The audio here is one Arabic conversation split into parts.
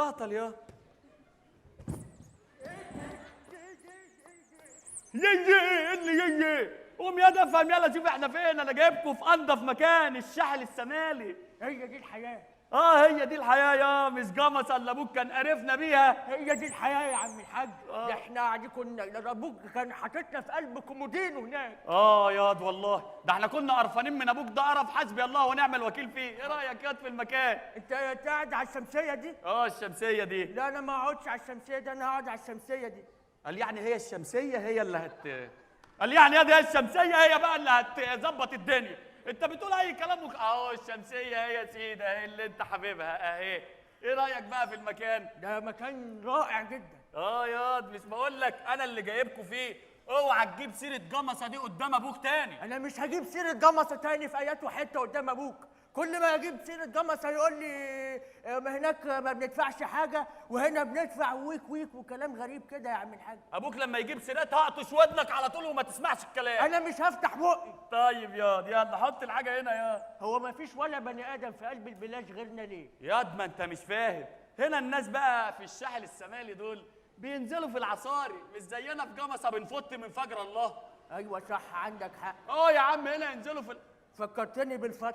اتكهطل يا يي قوم يا ده افهم يلا شوف احنا فين. انا جايبكم في انضف مكان، الساحل الشمالي. هي دي الحياة. هي دي الحياه يا مش جمصه اللي ابوك كان قرفنا بيها. هي دي الحياة يا عم الحاج. ده احنا قاعدين كنا ابوك كان حاططنا في قلب كومودينو هناك. ياض والله ده احنا كنا قرفانين من ابوك ده قرف حسبي الله ونعم الوكيل فيه. ايه رايك ياض في المكان؟ انت قاعد على الشمسية دي؟ الشمسيه دي. لا انا ما اقعدش على الشمسية دي، انا هقعد على الشمسية دي. قال يعني هي الشمسيه هي اللي قال يعني هي الشمسيه هي بقى اللي هتظبط الدنيا. انت بتقول اي كلام الشمسيه هي يا سيدي اهي اللي انت حبيبها اهي. ايه رايك بقى في المكان؟ ده مكان رائع جدا. ياض مش بقول لك انا اللي جايبكم فيه. اوعى تجيب سيره جمصه دي قدام ابوك تاني. انا مش هجيب سيرة جمصة تاني في ايات وحتة قدام ابوك. كل ما اجيب سيرة جمصة يقول لي ما هناك ما بندفعش حاجة وهنا بندفع ويك وكلام غريب كده يا عم الحاج. ابوك لما يجيب سيرتها هقطش ودنك على طول وما تسمعش الكلام. انا مش هفتح بقي. طيب ياض يلا حط الحاجه هنا يا. هو ما فيش ولا بني ادم في قلب البلاش غيرنا ليه؟ ياض ما انت مش فاهم. هنا الناس بقى في الساحل الشمالي دول بينزلوا في العصاري مش زينا في جمصه بنفط من فجر الله. ايوه صح عندك حق. يا عم هنا ينزلوا في فكرتني بالفط.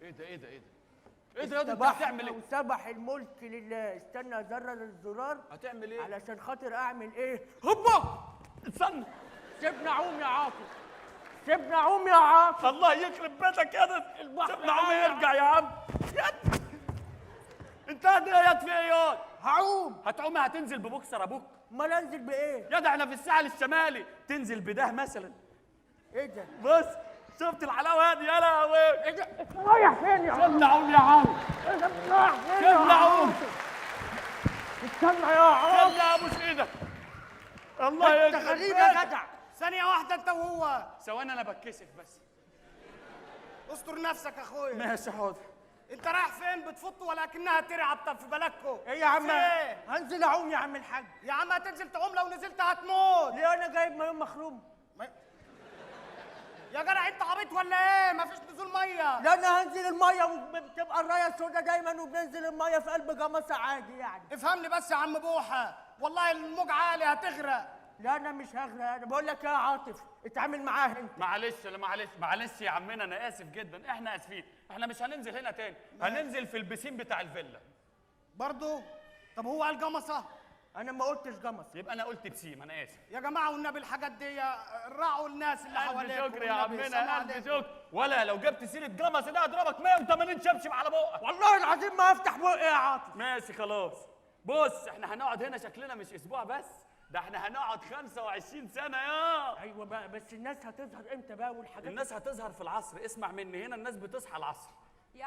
ايه ده ياض انت هتعمل ايه؟ وسبح الملك لله. استنى ازرر الزرار. هتعمل ايه؟ علشان خاطر اعمل ايه؟ هوبا استنى. سيبنا عوم يا عاطف. سيبنا عوم يا عاطف. الله يخرب بيتك يا ده. سيبنا عوم يرجع يا عم. انت قاعد ياض في ايه ياض؟ هعوم. هتعوم هتنزل ببوكسر ابوك؟ امال انزل بايه؟ يا ده احنا في الساحل الشمالي تنزل بده مثلا. ايه ده؟ بص شفت الحلاوه دي يا لهوي. ايه ده؟ رايح فين يا عم؟ سيبنا عوم يا عم. ايه ده؟ رايح فين؟ سيبنا عوم. استنى يا عم. سيبنا ابوس ايدك. الله انت يخرب غريب يا بيتك. جدع. ثانية واحدة أنت وهو. ثواني انا بتكسف بس. استر نفسك يا أخويا. ماشي حاضر. أنت رايح فين بتفط ولكنها ترعب في بلدكم؟ ايه يا عم؟ إيه؟ هنزل اعوم يا عم الحاج. يا عم هتنزل تعوم، لو نزلت هتموت. ليه انا جايب مايوه مخروم؟ يا جدع أنت عبيط ولا إيه؟ مفيش نزول مية. لا انا هنزل الميه وبتبقى الرايه السوداء دايما وبننزل الميه في قلب جمصه عادي يعني. افهمني بس يا عم بوحة، والله الموج عالي هتغرق. لا انا مش هغرق. انا بقول لك يا عاطف اتعامل معاه انت. معلش يا عمنا انا اسف جدا. احنا اسفين. احنا مش هننزل هنا تاني. هننزل في البسين بتاع الفيلا. برضو؟ طب هو قال جمصة؟ انا ما قلتش جمصه. يبقى انا قلت بسيم. انا اسف. يا جماعة والنبي الحاجات دي راعوا الناس اللي حواليكم. الف شكر يا عمنا الف شكر. ولا لو جبت سيره جمص ده هضربك 180 شبشب على بقك. والله العظيم ما افتح بقي يا عاطف. ماشي خلاص. بص احنا هنقعد هنا شكلنا مش اسبوع بس، ده احنا هنقعد 25 سنه يا. ايوه بقى بس الناس هتظهر امتى بقى والحاجات؟ الناس هتظهر في العصر. اسمع مني هنا الناس بتصحى العصر. يا